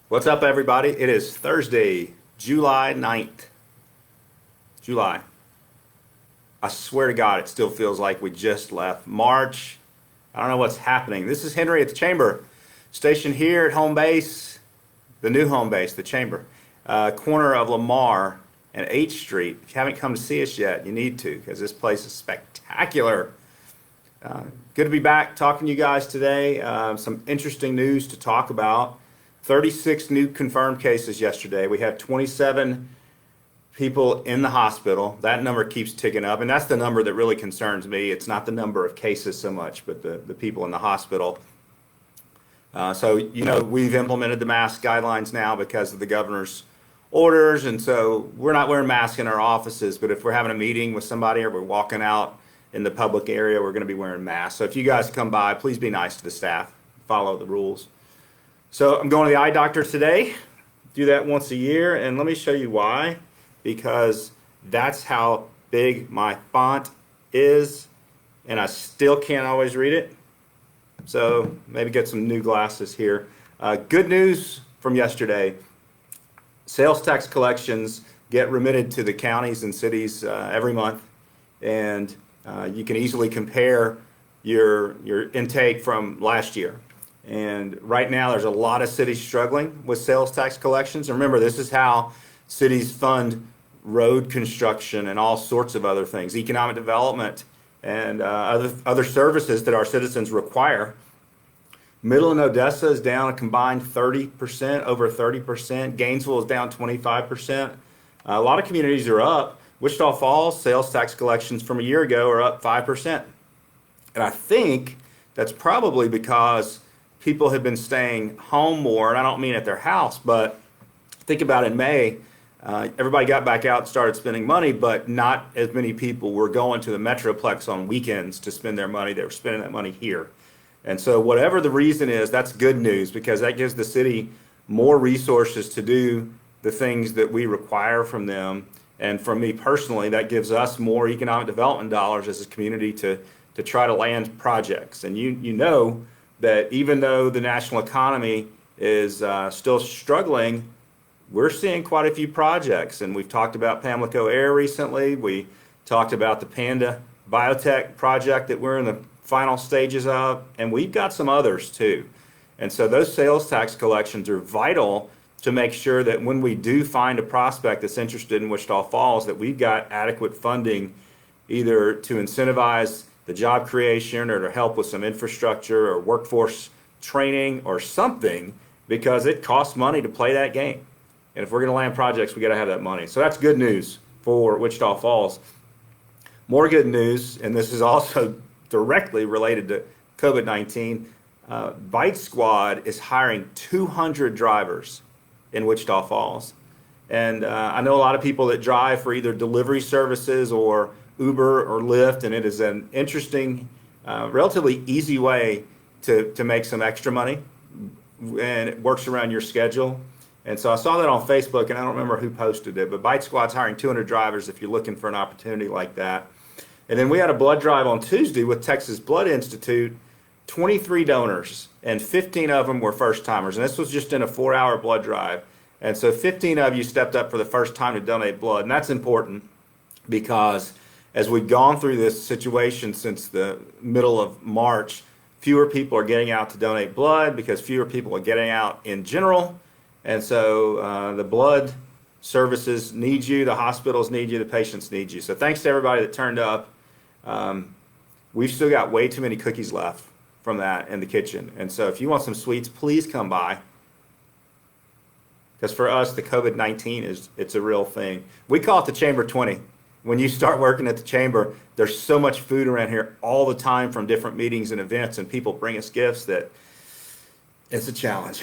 What's up, everybody? It is Thursday, July 9th. July. I swear to God, it still feels like we just left March. I don't know what's happening. This is Henry at the Chamber, stationed here at home base, the new home base, the Chamber, corner of Lamar and H Street. If you haven't come to see us yet, you need to, because this place is spectacular. Good to be back talking to you guys today. Some interesting news to talk about. 36 new confirmed cases yesterday. We have 27 people in the hospital. That number keeps ticking up, and that's the number that really concerns me. It's not the number of cases so much, but the people in the hospital. We've implemented the mask guidelines now because of the governor's orders, and so we're not wearing masks in our offices, but if we're having a meeting with somebody or we're walking out in the public area, we're going to be wearing masks. So if you guys come by, please be nice to the staff, follow the rules. So I'm going to the eye doctor today, do that once a year, and let me show you why, because that's how big my font is, and I still can't always read it. So maybe get some new glasses here. Good news from yesterday. Sales tax collections get remitted to the counties and cities every month, and you can easily compare your intake from last year. And right now, there's a lot of cities struggling with sales tax collections. And remember, this is how cities fund road construction and all sorts of other things, economic development and other services that our citizens require. Middle and Odessa is down a combined 30%, over 30%. Gainesville is down 25%. A lot of communities are up. Wichita Falls sales tax collections from a year ago are up 5%. And I think that's probably because people have been staying home more, and I don't mean at their house, but think about in May, everybody got back out and started spending money, but not as many people were going to the Metroplex on weekends to spend their money. They were spending that money here. And so whatever the reason is, that's good news, because that gives the city more resources to do the things that we require from them. And for me personally, that gives us more economic development dollars as a community to try to land projects. And you know that even though the national economy is still struggling, we're seeing quite a few projects. And we've talked about Pamlico Air recently. We talked about the Panda Biotech project that we're in the final stages of, and we've got some others too. And so those sales tax collections are vital to make sure that when we do find a prospect that's interested in Wichita Falls, that we've got adequate funding either to incentivize the job creation or to help with some infrastructure or workforce training or something, because it costs money to play that game. And if we're going to land projects, we got to have that money. So that's good news for Wichita Falls. More good news, and this is also directly related to COVID-19, Bite Squad is hiring 200 drivers in Wichita Falls. And I know a lot of people that drive for either delivery services or Uber or Lyft, and it is an interesting, relatively easy way to make some extra money, and it works around your schedule. And so I saw that on Facebook, and I don't remember who posted it, but Bite Squad's hiring 200 drivers if you're looking for an opportunity like that. And then we had a blood drive on Tuesday with Texas Blood Institute, 23 donors, and 15 of them were first timers. And this was just in a 4-hour blood drive. And so 15 of you stepped up for the first time to donate blood. And that's important because as we've gone through this situation since the middle of March, fewer people are getting out to donate blood because fewer people are getting out in general. And so the blood services need you, the hospitals need you, the patients need you. So thanks to everybody that turned up. We've still got way too many cookies left from that in the kitchen. And so if you want some sweets, please come by. Because for us, the COVID-19 it's a real thing. We call it the Chamber 20. When you start working at the Chamber, there's so much food around here all the time from different meetings and events, and people bring us gifts that it's a challenge.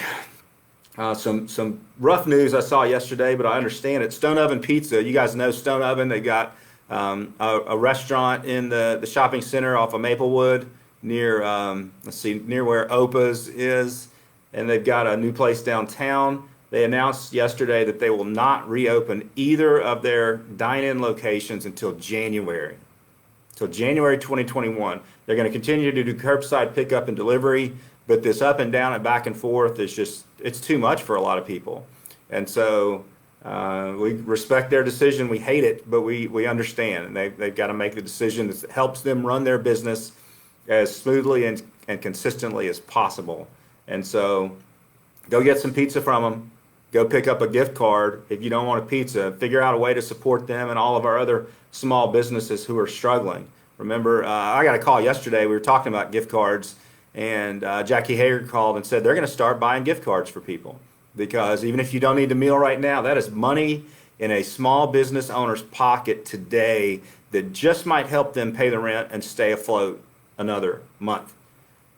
Some rough news I saw yesterday, but I understand it. Stone Oven Pizza. You guys know Stone Oven. They got a restaurant in the shopping center off of Maplewood near near where Opa's is, and they've got a new place downtown. They announced yesterday that they will not reopen either of their dine-in locations until January 2021. They're going to continue to do curbside pickup and delivery, But this up and down and back and forth is just, it's too much for a lot of people. And so we respect their decision. We hate it, but we understand. And they've got to make the decision that helps them run their business as smoothly and consistently as possible. And so go get some pizza from them. Go pick up a gift card. If you don't want a pizza, figure out a way to support them and all of our other small businesses who are struggling. Remember, I got a call yesterday. We were talking about gift cards, and Jackie Hager called and said they're going to start buying gift cards for people, because even if you don't need the meal right now, that is money in a small business owner's pocket today that just might help them pay the rent and stay afloat another month.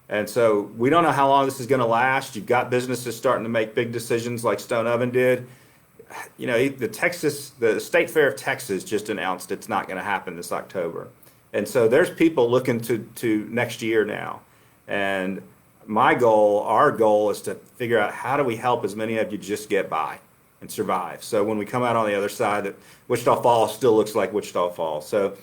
And so we don't know how long this is going to last. You've got businesses starting to make big decisions like Stone Oven did. You know, the State Fair of Texas just announced it's not going to happen this October. And so there's people looking to next year now. And our goal is to figure out, how do we help as many of you just get by and survive? So when we come out on the other side, that Wichita Falls still looks like Wichita Falls. So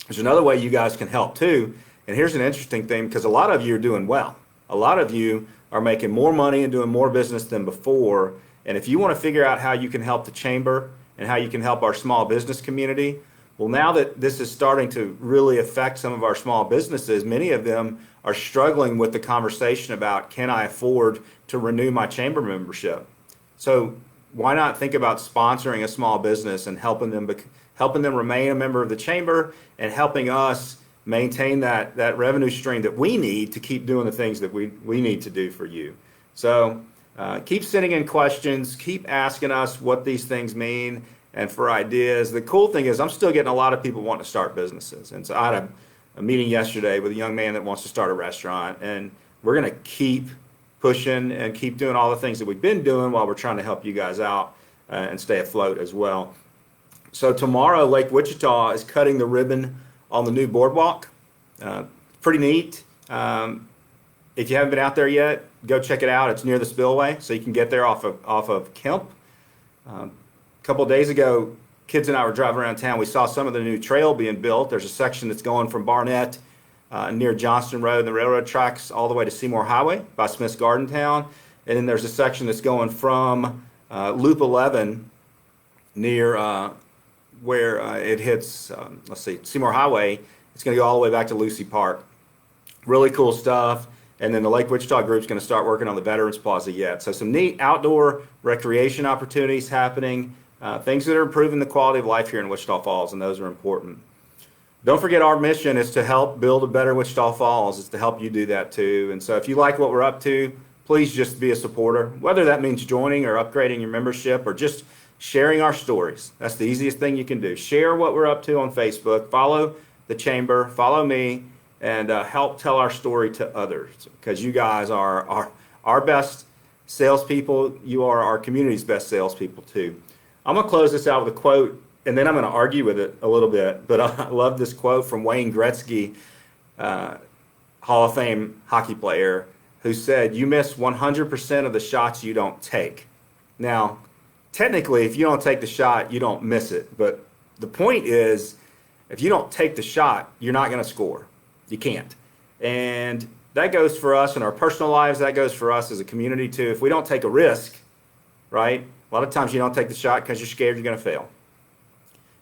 there's another way you guys can help too. And here's an interesting thing, because a lot of you are doing well. A lot of you are making more money and doing more business than before. And if you want to figure out how you can help the chamber and how you can help our small business community, well, now that this is starting to really affect some of our small businesses, many of them are struggling with the conversation about, can I afford to renew my chamber membership? So why not think about sponsoring a small business and helping them remain a member of the chamber, and helping us maintain that revenue stream that we need to keep doing the things that we need to do for you. So keep sending in questions, keep asking us what these things mean, and for ideas. The cool thing is I'm still getting a lot of people wanting to start businesses. And so I had a meeting yesterday with a young man that wants to start a restaurant, and we're going to keep pushing and keep doing all the things that we've been doing while we're trying to help you guys out and stay afloat as well. So tomorrow, Lake Wichita is cutting the ribbon on the new Boardwalk. Pretty neat. If you haven't been out there yet, go check it out. It's near the spillway, so you can get there off of Kemp. A couple of days ago, kids and I were driving around town. We saw some of the new trail being built. There's a section that's going from Barnett near Johnston Road and the railroad tracks all the way to Seymour Highway by Smith's Garden Town. And then there's a section that's going from Loop 11 near where it hits, Seymour Highway. It's going to go all the way back to Lucy Park. Really cool stuff. And then the Lake Wichita group's going to start working on the Veterans Plaza yet. So some neat outdoor recreation opportunities happening, things that are improving the quality of life here in Wichita Falls, and those are important. Don't forget, our mission is to help build a better Wichita Falls. It's to help you do that too. And so if you like what we're up to, please just be a supporter, whether that means joining or upgrading your membership or just sharing our stories. That's the easiest thing you can do. Share what we're up to on Facebook, follow the chamber, follow me, and help tell our story to others, because you guys are our best salespeople. You are our community's best salespeople too. I'm going to close this out with a quote, and then I'm going to argue with it a little bit, but I love this quote from Wayne Gretzky, Hall of Fame hockey player, who said, "You miss 100% of the shots you don't take." Now, technically, if you don't take the shot, you don't miss it. But the point is, if you don't take the shot, you're not going to score. You can't. And that goes for us in our personal lives. That goes for us as a community too. If we don't take a risk, right? A lot of times you don't take the shot because you're scared you're going to fail.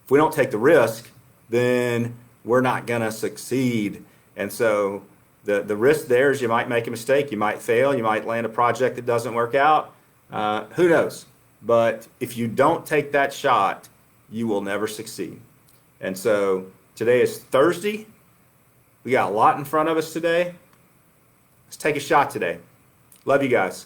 If we don't take the risk, then we're not going to succeed. And so the risk there is you might make a mistake. You might fail. You might land a project that doesn't work out. Who knows? But if you don't take that shot, you will never succeed. And so today is Thursday. We got a lot in front of us today. Let's take a shot today. Love you guys.